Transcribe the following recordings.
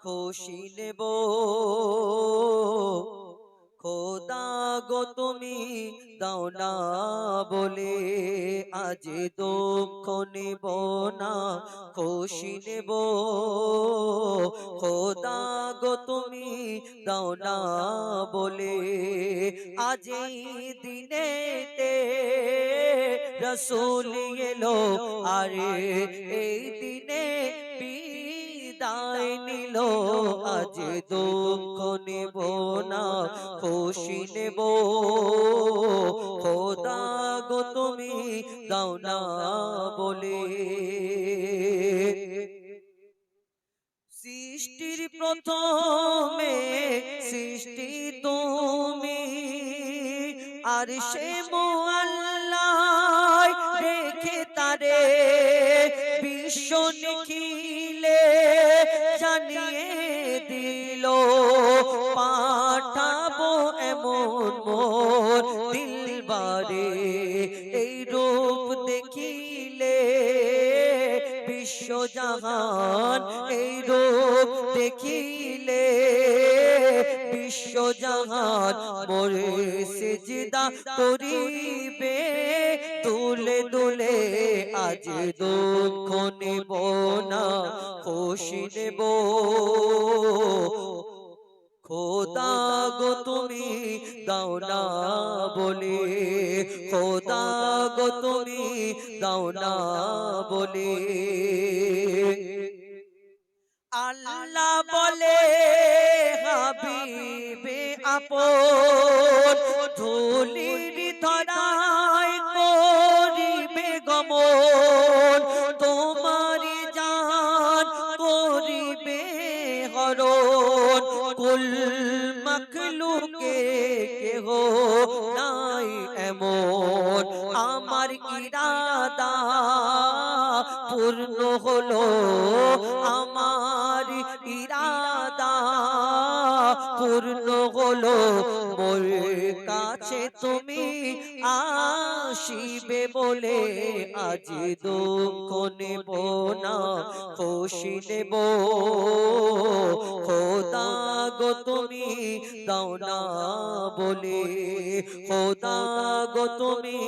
খুশি নেব খোদা গো তুমি দাও না বলে, আজ দুঃখ নেব না খুশি নেব খোদা গো তুমি দাও না বলে, আজ এই দিনেতে রসূল এলো আরে এই দিনে বিদায় নিল, আজ দুঃখ নেব না খুশি নেব খোদা গো তুমি দাও না বলে। সৃষ্টির প্রথমে সৃষ্টি তুমি, আর সে মোয়াল্লায় রেখে তারে বিশ্ব নিখিলে জানিয়ে দিল, পাঠাবো এমন মোর দিলবারে, এই রূপ দেখিলে বিশ্বজাহান, এই রূপ দেখিলে বিশ্বজাহান মোরে সিজদা করিবে তুলে তুলে, আজ দুঃখ নেব না খুশি নেব খোদা গো তুমি দাও না বলে, খোদা গো তুমি দাও না বলে। আল্লাহ বলে হাবিবে আপন, ধুলির ধরায় করিবে গমন, তোমারি জান করিবে হরণ, কুল মখলুকে কেহ নাই এমন, আমার ইরাদা পূর্ণ হলো, আমার ইরাদা পূর্ণ হলো, মোর কাছে তুমি আসিবে বলে, আজ দুঃখ নেব না খুশি নেব খোদা গো তুমি দাও না বলে, খোদা গো তুমি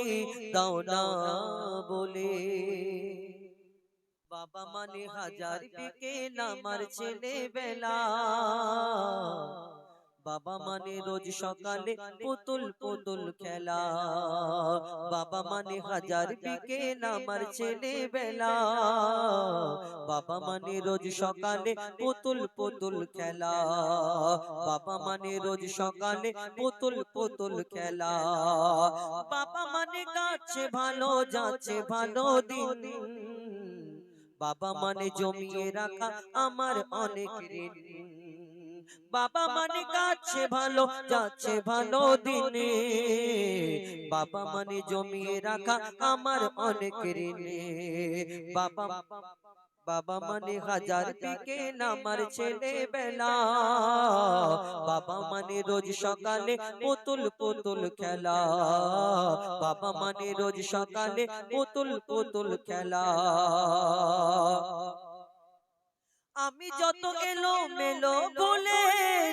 দাও না বলে। বাবা মানে হাজার বিকেল আমার ছেলেবেলা, বাবা মানে রোজ সকালে পুতুল পুতুল খেলা, বাবা মানে হাজার বিকেল আমার ছেলেবেলা, বাবা মানে রোজ সকালে পুতুল পুতুল খেলা, বাবা মানে রোজ সকালে পুতুল পুতুল খেলা, বাবা মানে গাছে ভালো যাচ্ছে ভালো দিন, বাবা মানে জমিয়ে রাখা আমার অনেক ঋণ, বাবা মানে গাছে ভালো যাচ্ছে ভালো দিনে, বাবা মানে জমিয়ে রাখা আমার অনেক ঋণ, বাবা বাবা মানে হাজার বিকেল আমার ছেলেবেলা, বাবা মানে রোজ সকালে পুতুল পুতুল খেলা, বাবা মানে রোজ সকালে পুতুল পুতুল খেলা। আমি যত এলো মেলো বলে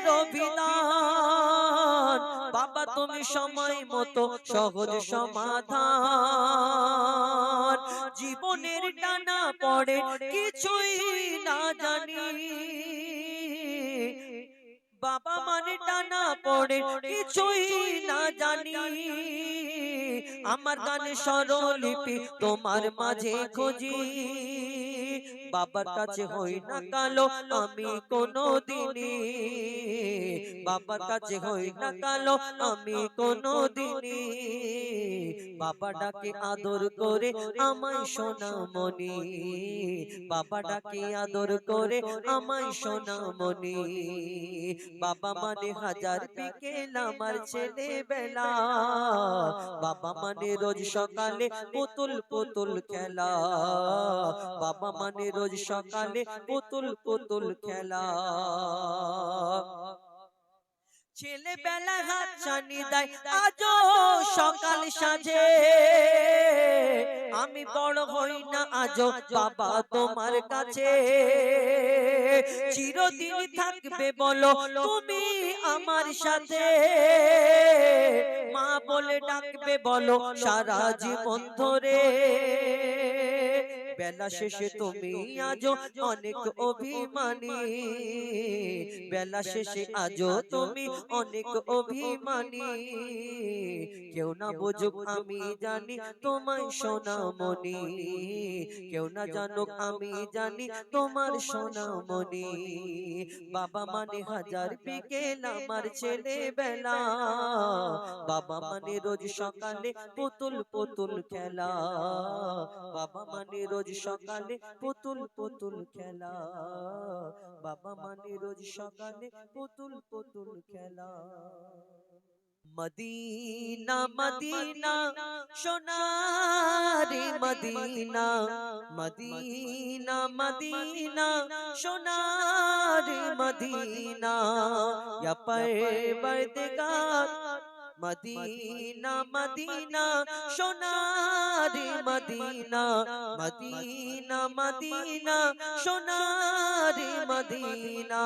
রবিদান, বাবা তুমি সময় মতো সহজ সমাধান, জীবনের টানা পড়ে কিছুই না জানি, বাবা মানে টানা পড়ে কিছুই না জানি, আমার গানে স্বরলিপি তোমার মাঝে খুঁজি, বাবার কাছে হই না কালো আমি কোনো দিনই, বাবার কাছে হই না কালো আমি কোনো দিনই, বাবা ডাকে আদর করে আমায় সোনামণি, বাবা ডাকে আদর করে আমায় সোনামণি, বাবা মানে হাজার বিকেল আমার ছেলেবেলা, বাবা মানে রোজ সকালে পুতুল পুতুল খেলা, বাবা মানে রোজ সকালে পুতুল পুতুল খেলা। ছেলেবেলা হাত ছানি দেয় আজও সকাল সাজে, আমি বড় হই না আজও বাবা তোমার কাছে, চিরদিন থাকবে বলো তুমি আমার সাথে, মা বলে ডাকবে বলো সারা জীবন ধরে, বেলা শেষে তুমি আজও অনেক অভিমানী, বেলা শেষে আজও তুমি অনেক অভিমানী, কেউ না বুঝুক আমি জানি তোমায় সোনামণি, কেউ না জানুক আমি জানি তোমার সোনামণি, বাবা মানে হাজার বিকেল আমার ছেলেবেলা, বাবা মানে রোজ সকালে পুতুল পুতুল খেলা, বাবা মানে রোজ সকালে পুতুল পুতুল খেলা, বাবা মানে রোজ সকালে পুতুল পুতুল খেলা। মদিনা মদিনা সোনারে মদিনা, মদিনা মদিনা সোনারে মদিনা, ইয়া পরবর্দিগার মদিনা মদিনা সোনারে মদিনা, মদিনা মদিনা সোনারে মদিনা।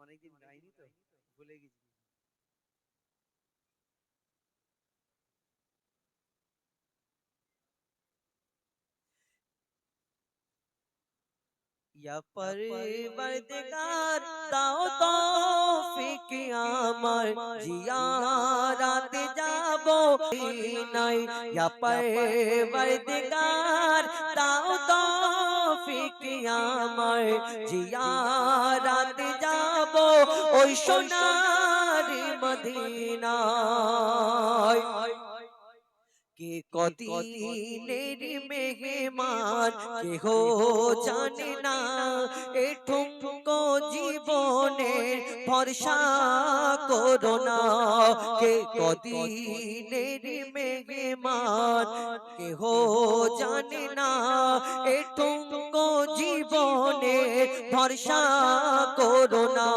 অনেকদিন গাইনি তো ভুলে গেছি। या परवरदिगार दाओ तौफीक আমার জিয়ারাতে যাবো নাই, या परवरदिगार दाओ तौफीक আমার জিয়ারাতে যাবো ওই সোনার মদিনায়, কে কদিনের মেহমান কেহ জানে না, এঠুমকো জীবনের ভরসা করো না, কে কদিনের মেহমান কেহ জানে না, এঠুমকো জীবনের ভরসা করো না,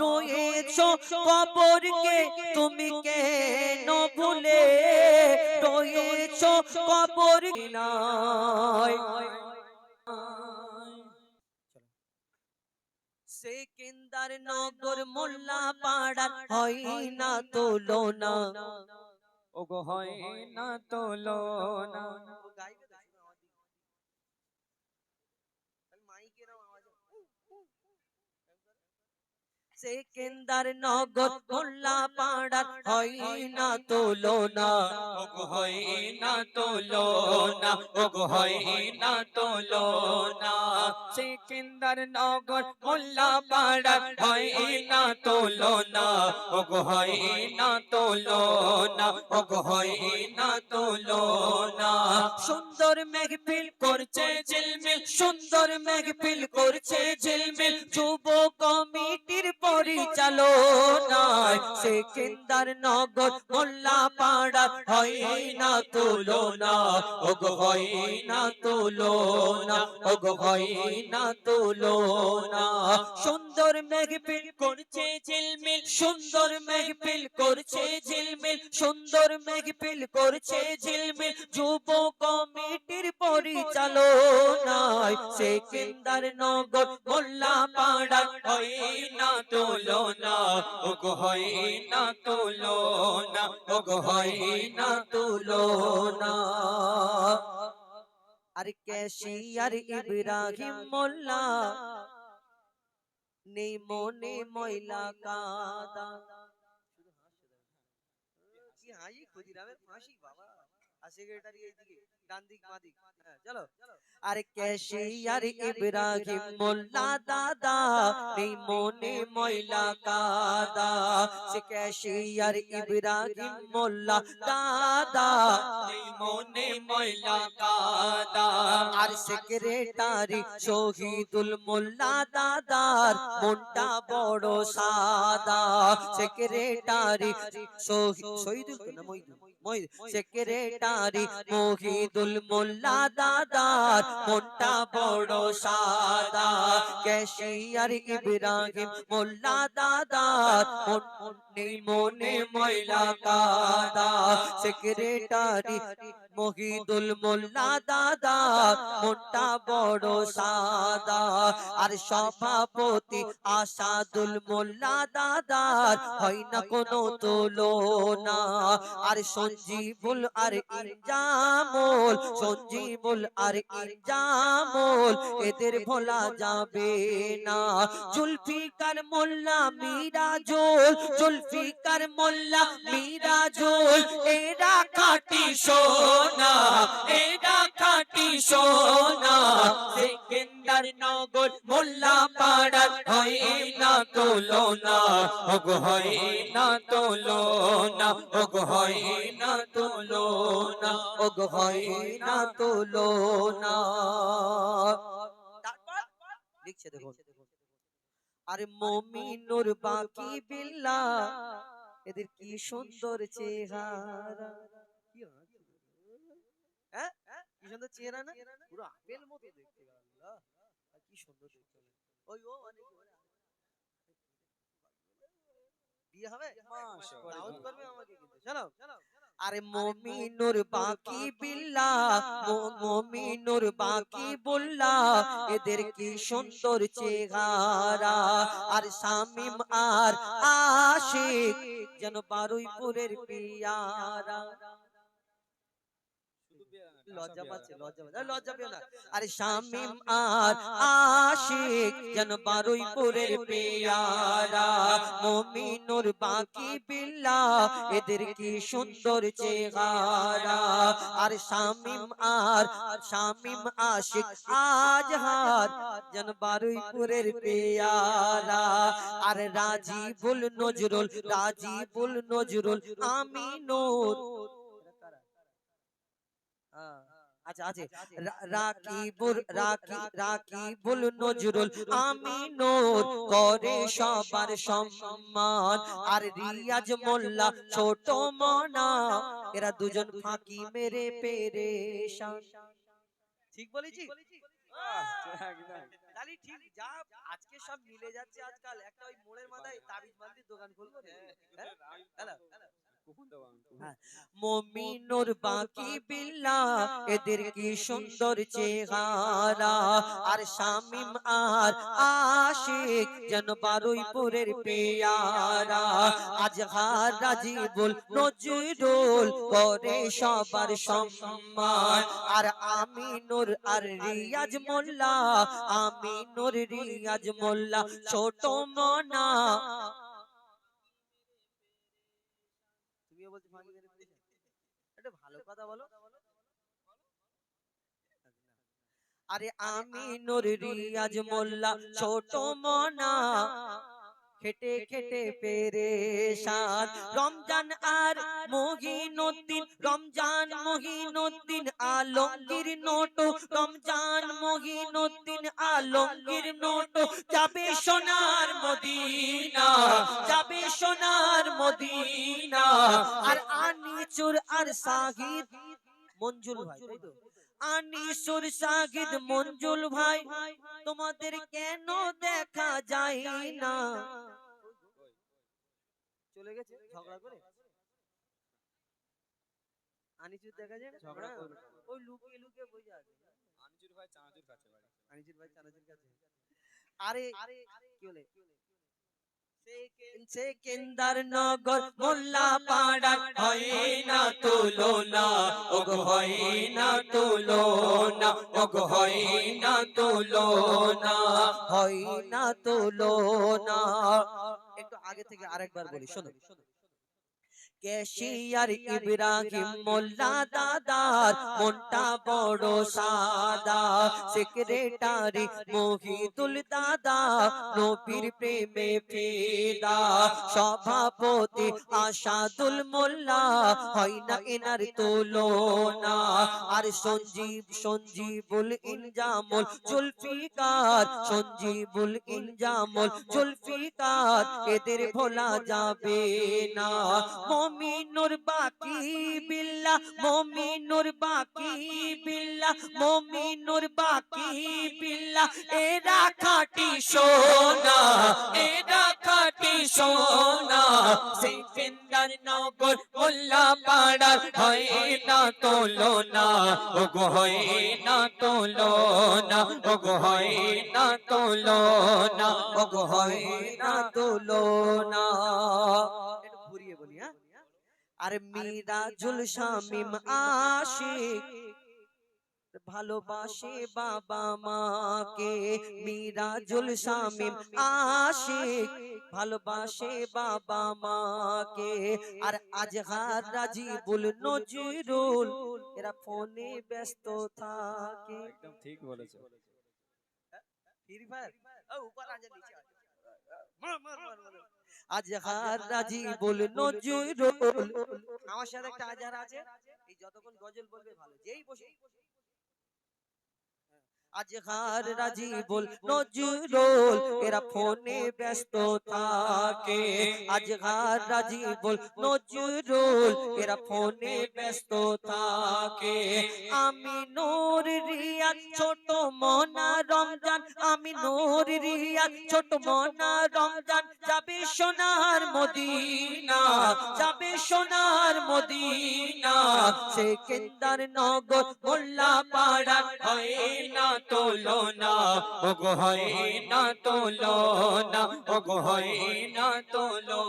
রয়েছো কবরকে তুমি কেন ভুলে, রয়েছো কবর নাই, সেকেন্দার নগর মোল্লা পাড়া হয় না তুলনা, ওগো হয় না তুলনা। সেকেন্দার নগর মোল্লা পাড়া হয় না তুলনা, ওগো হয় না তুলনা, ওগো হয় না তুলনা। সেকেন্দার নগর মোল্লা পাড়া হয় না তুলনা, ওগো হয় না তুলনা, ওগো হয় না তুলনা। সুন্দর মেহফিল করছে ঝিলমিল, সুন্দর মেহফিল করছে ঝিলমিল যুব কমিটির পরিচালনায়, সেকেন্দার নগর মোল্লা পাড়া হয় না তুলনা, ওগো হয় না তুলনা, ওগো হয় না তুলনা, সুন্দর মেহফিল করছে ঝিলমিল, সুন্দর মেহফিল করছে ঝিলমিল, সুন্দর মেহফিল করছে ঝিলমিল যুব কমিটির পরিচালনায়, সেকেন্দার নগর মোল্লা পাড়া হয় না তুলনা, ওগো হয় না তুলনা, ওগো হয় না তুলনা। আর ক্যাশিয়ার ইব্রাহিম মোল্লা নেই মনে ময়লা কাদা, কি হাসি ক্ষুদিরামের ফাঁসি বাবা, আর সেক্রেটারি এইদিকে ডান দিক বাঁ দিক, হ্যাঁ চলো। আর ক্যাশিয়ার ইব্রাহিম মোল্লা দাদা নেই মনে ময়লা কাদা, সে ক্যাশিয়ার ইব্রাহিম মোল্লা দাদা, এই মনে ময়লা কাদা। আর সেক্রেটারি শহীদুল মোল্লা দাদার মনটা বড় সাদা। সেক্রেটারি শহীদুল তো না মহিদুল, সেক্রেটারি মহিদুল মোল্লা দাদার মনটা বড় সাদা। ক্যাশিয়ার ইব্রাহিম মোল্লা দাদার নেই মনে ময়লা কাদা। সেক্রেটারি মহিদুল মোল্লা দাদা মনটা বড় সাদা। আর সভাপতি আসাদুল মোল্লা দাদার হয় না কোনো তুলনা। আর সঞ্জীবুল আর ইনজামুল, সঞ্জীবুল আর ইনজামুল এদের ভোলা যাবে না। জুলফিকার মোল্লা মিরাজুল, জুলফিকার মোল্লা মিরাজুল এরা খাঁটি সোনা, এরা খাঁটি সোনা। সেকেন্দার নগর মোল্লা পাড়ার হয় না তুলনা, ওগো হয় না তুলনা, ওগো হয় না তুলনা, ওগো হয় না তুলনা। তারপর লিখছে দেখুন, আরে মুমিনুর বাকি বিল্লাহ এদের কি সুন্দর চেহারা। কি হ্যাঁ কি সুন্দর চেহারা না, পুরো আপেল মতো দেখতে। আল্লাহ কি সুন্দর দেখতে। ওই ও বিয়ে হবে, দাওয়াত করবে আমাকে কিন্তু। চলো আরে মুমিনুর বাকি বিল্লাহ, মুমিনুর বাকি বুল্লাহ এদের কি সুন্দর চেহারা। আর শামিম আর আশিক যেন বারুইপুরের পিয়ারা। লজ্জা পাচ্ছে, লজ্জা পেও না। আরে শামিম আর আশিক যেন বারুইপুরের পেয়ারা। মুমিনুর বাকি বিল্লাহ এদের কি সুন্দর চেহারা। আর শামিম আশিক আজহার যেন বারুইপুরের পেয়ারা। আর রাজিবুল নজরুল আমিনুর, আচ্ছা আছে রাকিবুল নজরুল আমিনুর করে সবার সম্মান। আর রিয়াজ মোল্লা ছোট মনা এরা দুজন ফাঁকি মেরে পেরেশান। ঠিক বলেছি? তাহলে ঠিক যা আজকে সব মিলে যাচ্ছে। আজকাল একটা ওই মোড়ের মাথায় তাবিজ বান্দির দোকান খুলবো। মুমিনুর বাকি বিল্লাহ এদের কি সুন্দর চেহারা। আর শামিম আর আশিক যেন বারুইপুরের পেয়ারা। আজহার রাজিবুল নজরুল করে সবার সম্মান। আর আমিনুর আর রিয়াজ মোল্লা, আমিনুর রিয়াজ মোল্লা ছোট মনা। একটা ভালো কথা বলো। আরে আমিনুর রিয়াজ মোল্লা ছোট মনা খেটে খেটে পেরেশান। রমজান আর মহিনুদ্দিন, রমজান মহিনুদ্দিন আলমগীর নোটো, রমজান মহিনুদ্দিন আলমগীর নোটো যাবে সোনার মদিনা, যাবে সোনার মদিনা। আর আনিসুর আর সাহিদ মঞ্জুল ভাই, তাই তো আনিসুর সাহিদ মঞ্জুল ভাই তোমাদের কেন দেখা যায় না? চলে গেছে ঝগড়া করে। আনিসুর দেখা যায় না, ঝগড়া করে ওই লুকিয়ে লুকিয়ে বসে আছে। আনিসুর ভাই চানাচুর খাচ্ছে ভাই, আনিসুর ভাই চানাচুর খাচ্ছে। আরে কি বলে সেকেন্দার নগর মোল্লা পাড়ার হয় না তুলনা, ওগো হয় না তুলনা, ওগো হয় না তুলনা, হয় না তুলনা। একটু আগে থেকে আরেকবার বলি শোনো। ক্যাশিয়ার ইব্রাহিম মোল্লা দাদার মনটা বড় সাদা, সেক্রেটারি মহিদুল দাদা নবীর প্রেমে ফিদা, সভাপতি আসাদুল মোল্লা হয় না এনার তুলনা, আর সঞ্জীবুল ইনজামুল জুলফিকার, সঞ্জীবুল ইনজামুল জুলফিকার এদের ভোলা যাবে না। মমিনুর বাকি বিল্লাহ, মমিনুর বাকি বিল্লাহ, মমিনুর বাকি বিল্লাহ এরা খাঁটি সোনা, এরা খাঁটি সোনা। সিকান্দার নগর মোল্লা পাড়ার হয় না তুলনা, ওগো হয় না তুলনা, ওগো হয় না তুলনা, ওগো হয় না তুলনা। একটু ঘুরিয়ে বলি, হ্যাঁ। আর মিরাজুল শামিম আশিক ভালোবাসে বাবা মাকে, মিরাজুল শামিম আশিক ভালোবাসে বাবা মাকে, আর আজহার রাজিবুল নজরুল এরা ফোনে ব্যস্ত থাকে। একদম ঠিক বলেছো। ফ্রি ফায়ার ও উপর আজ নিচে মার মার মার মার। আজহার রাজিবুল নজরুল, আমার সাথে একটা আজহার আছে, এই যতক্ষণ গজল বলবে ভালো, যেই বসে আজহার রাজিবুল নজরুল এরা ফোনে ব্যস্ত থাকে, আজহার রাজিবুল নজরুল এরা ফোনে ব্যস্ত থাকে। আমি নূর রিয়াদ ছোট মনা রমজান, আমি নূর রিয়াদ ছোট মনা রমজান যাবে সোনার মদিনা, যাবে সোনার মদিনা, সেকেন্দার নগর মোল্লা পাড়া হয় না তুলনা, ওগো হয় না তুলনা, ওগো হয় না তুলনা,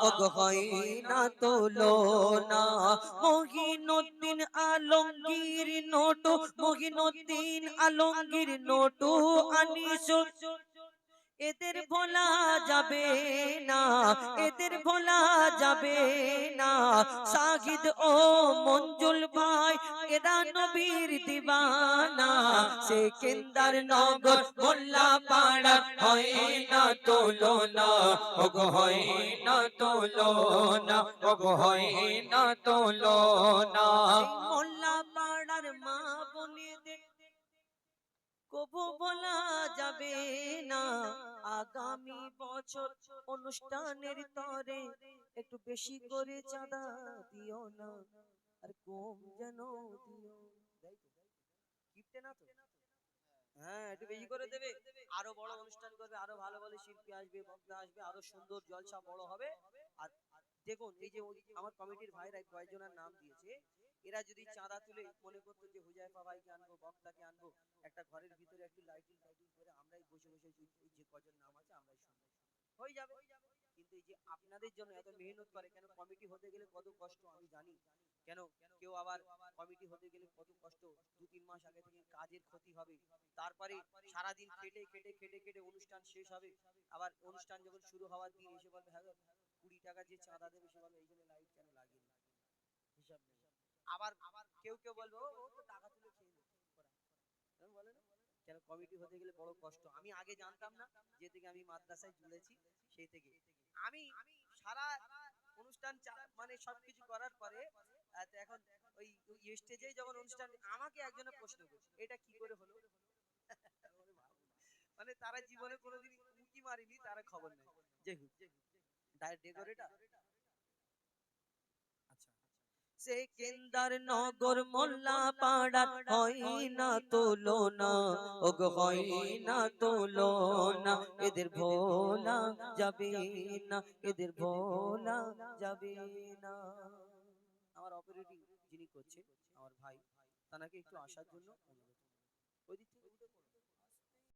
ওগো হয় না তুলনা। মহিনুদ্দিন আলমগীর নোটু, মহিনুদ্দিন আলমগীর নোটু আনিসুল এদের ভোলা যাবে না, এদের ভোলা যাবে না। সাহিদ ও মঞ্জুল ভাই এরা নবীর দিবানা, সেকেন্দার নগর মোল্লা পাড়া হয় না তুলনা, ওগো হয় না তুলনা, ওগো হয় না তুলনা। মোল্লা পাড়ার মা বোনেদের কবু বলা যাবে না। আগামী বছর অনুষ্ঠানের তরে একটু বেশি করে চাঁদা দিও না, আর কম যেন দিও। গিফটে না তো, হ্যাঁ একটু বেশি করে দেবে। আরো বড় অনুষ্ঠান করবে, আরো ভালো ভালো শিল্পী আসবে, বক্তা আসবে, আরো সুন্দর জলসা বড় হবে। আর দেখুন এই যে আমার কমিটির ভাইরা কয়েকজনের নাম দিয়েছে, এরা যদি চাঁদা তুলে মনে করতো যে হুজাইফা ভাইকে আনবো, বক্তাকে আনবো, একটা ঘরের ভিতরে একটু লাইটিং ফাইটিং করে আমরাই বসে বসে যে কজন নাম আছে আমরাই শুনবো, হয়ে যাবে। কিন্তু এই যে আপনাদের জন্য এত মেহনত করে, কেন কমিটি হতে গেলে কত কষ্ট আমি জানি, কেন কেউ আবার কমিটি হতে গেলে কত কষ্ট, 2-3 মাস আগে থেকে কাজের ক্ষতি হবে, তারপরে সারাদিন খেটে খেটে খেটে খেটে অনুষ্ঠান শেষ হবে, আবার অনুষ্ঠান যখন শুরু হওয়ার দিন এসে বলবে হ্যাঁ 20 টাকা যে চাঁদা দেবে, সে বলবে এইখানে লাইট কেন লাগিয়ে হিসাব নেই। আবার কেউ কেউ বলবে ও তো টাকা তুলে খেয়ে নেবে, বলে না কেন কমিটি হতে গেলে বড় কষ্ট। আমি আগে জানতাম না, যে থেকে আমি মাদ্রাসায় জুড়েছি সেই থেকে আমি সারা অনুষ্ঠান মানে সবকিছু করার পরে এখন ওই স্টেজেই যখন অনুষ্ঠান আমাকে একজনের প্রশ্ন করছে এটা কি করে হলো। মানে তারা জীবনে কোনোদিন উঁকি মারিনি, তারা খবর নেই যে ডেকোরেটর। সেকেন্দার নগর মোল্লা পাড়া হয় না তুলনা, ওগো হয় না তুলনা, এদের ভোলা যাবে না, এদের ভোলা যাবে না। আমার অপারেটিং যিনি করছে আমার ভাই, তাকে একটু আসার জন্য অনুরোধ। ওই দিক থেকে